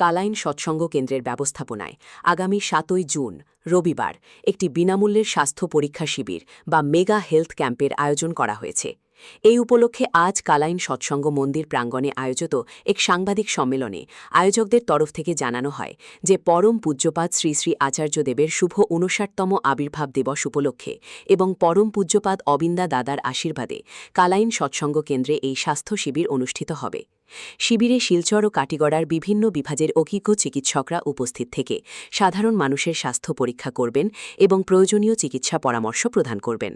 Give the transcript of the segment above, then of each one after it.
কালাইন সৎসঙ্গ কেন্দ্রের ব্যবস্থাপনায় আগামী ৭ই জুন রবিবার একটি বিনামূল্যের স্বাস্থ্য পরীক্ষা শিবির বা মেগা হেলথ ক্যাম্পের আয়োজন করা হয়েছে। এই উপলক্ষে আজ কালাইন সৎসঙ্গ মন্দির প্রাঙ্গণে আয়োজিত এক সাংবাদিক সম্মেলনে আয়োজকদের তরফ থেকে জানানো হয় যে পরম পূজ্যপাদ শ্রী শ্রী আচার্যদেবের শুভ ৫৯তম আবির্ভাব দিবস উপলক্ষে এবং পরম পূজ্যপাদ অবিন্দা দাদার আশীর্বাদে কালাইন সৎসঙ্গ কেন্দ্রে এই স্বাস্থ্য শিবির অনুষ্ঠিত হবে। শিবিরে শিলচর ও কাটিগড়ার বিভিন্ন বিভাগের অভিজ্ঞ চিকিৎসকরা উপস্থিত থেকে সাধারণ মানুষের স্বাস্থ্য পরীক্ষা করবেন এবং প্রয়োজনীয় চিকিৎসা পরামর্শ প্রদান করবেন।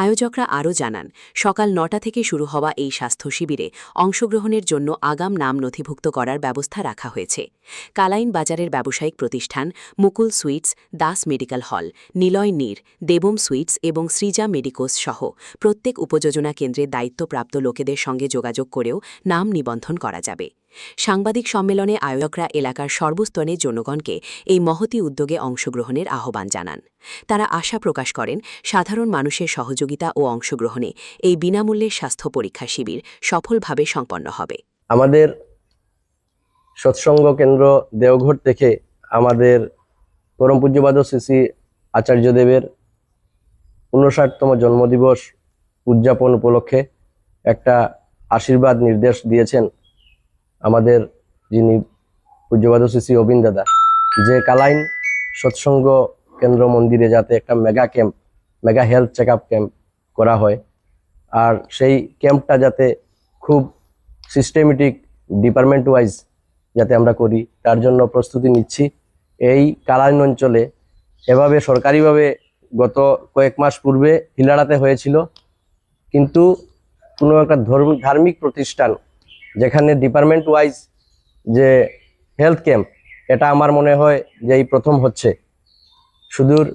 আয়োজকরা আরও জানান, সকাল ৯টা থেকে শুরু হওয়া এই স্বাস্থ্য শিবিরে অংশগ্রহণের জন্য আগাম নাম নথিভুক্ত করার ব্যবস্থা রাখা হয়েছে। কালাইন বাজারের ব্যবসায়িক প্রতিষ্ঠান মুকুল sweets, Das medical hall, Niloy নীর, দেবম সুইটস এবং সৃজা মেডিকোস সহ প্রত্যেক উপযোজনা কেন্দ্রের দায়িত্বপ্রাপ্ত লোকেদের সঙ্গে যোগাযোগ করেও নাম নিবন্ধন করা যাবে। সাংবাদিক সম্মেলনে আয়োজকরা এলাকার সর্বস্তরের জনগণকে এই মহতী উদ্যোগে অংশগ্রহণের আহ্বান জানান। তারা আশা প্রকাশ করেন, সাধারণ মানুষের সহযোগিতা ও অংশগ্রহণে এই বিনামূল্যের স্বাস্থ্য পরীক্ষা শিবির সফলভাবে সম্পন্ন হবে। আমাদের সৎসঙ্গ কেন্দ্র দেওঘর থেকে আমাদের পরম পূজ্যপাদ শ্রী শ্রী আচার্যদেবের ৫৯তম জন্মদিবস উদযাপন উপলক্ষে একটা আশীর্বাদ নির্দেশ দিয়েছেন আমাদের যিনি পূজ্যপাদ শ্রী শ্রী অবিন্দ দাদা, যে কালাইন সৎসঙ্গ কেন্দ্র মন্দিরে যাতে একটা mega health check up camp করা হয়, আর সেই ক্যাম্পটা যাতে খুব সিস্টেমেটিক ডিপার্টমেন্ট ওয়াইজ যাতে আমরা করি, তার জন্য প্রস্তুতি নিচ্ছি। এই কালাইন অঞ্চলে এভাবে সরকারিভাবে গত কয়েক মাস পূর্বে হিলাড়াতে হয়েছিল, কিন্তু কোনো একটা ধার্মিক প্রতিষ্ঠান যেখানে ডিপার্টমেন্ট ওয়াইজ যে হেলথ ক্যাম্প, এটা আমার মনে হয় যে এই প্রথম হচ্ছে। সুদূর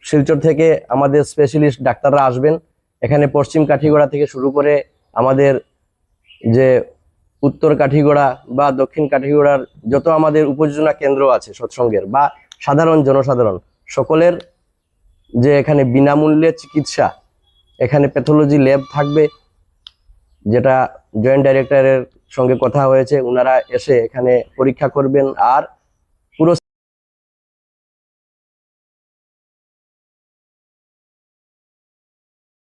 শিলচর থেকে আমাদের স্পেশালিস্ট ডাক্তাররা আসবেন। এখানে পশ্চিম কাঠিগড়া থেকে শুরু করে আমাদের যে উত্তর কাঠিগড়া বা দক্ষিণ কাঠিগড়ার যত আমাদের উপযোজনা কেন্দ্র আছে সৎসঙ্গের বা সাধারণ জনসাধারণ সকলের যে এখানে বিনামূল্যে চিকিৎসা, এখানে প্যাথোলজি ল্যাব থাকবে, যেটা জয়েন্ট ডাইরেক্টরের সঙ্গে কথা হয়েছে, ওনারা এসে এখানে পরীক্ষা করবেন আর পুরো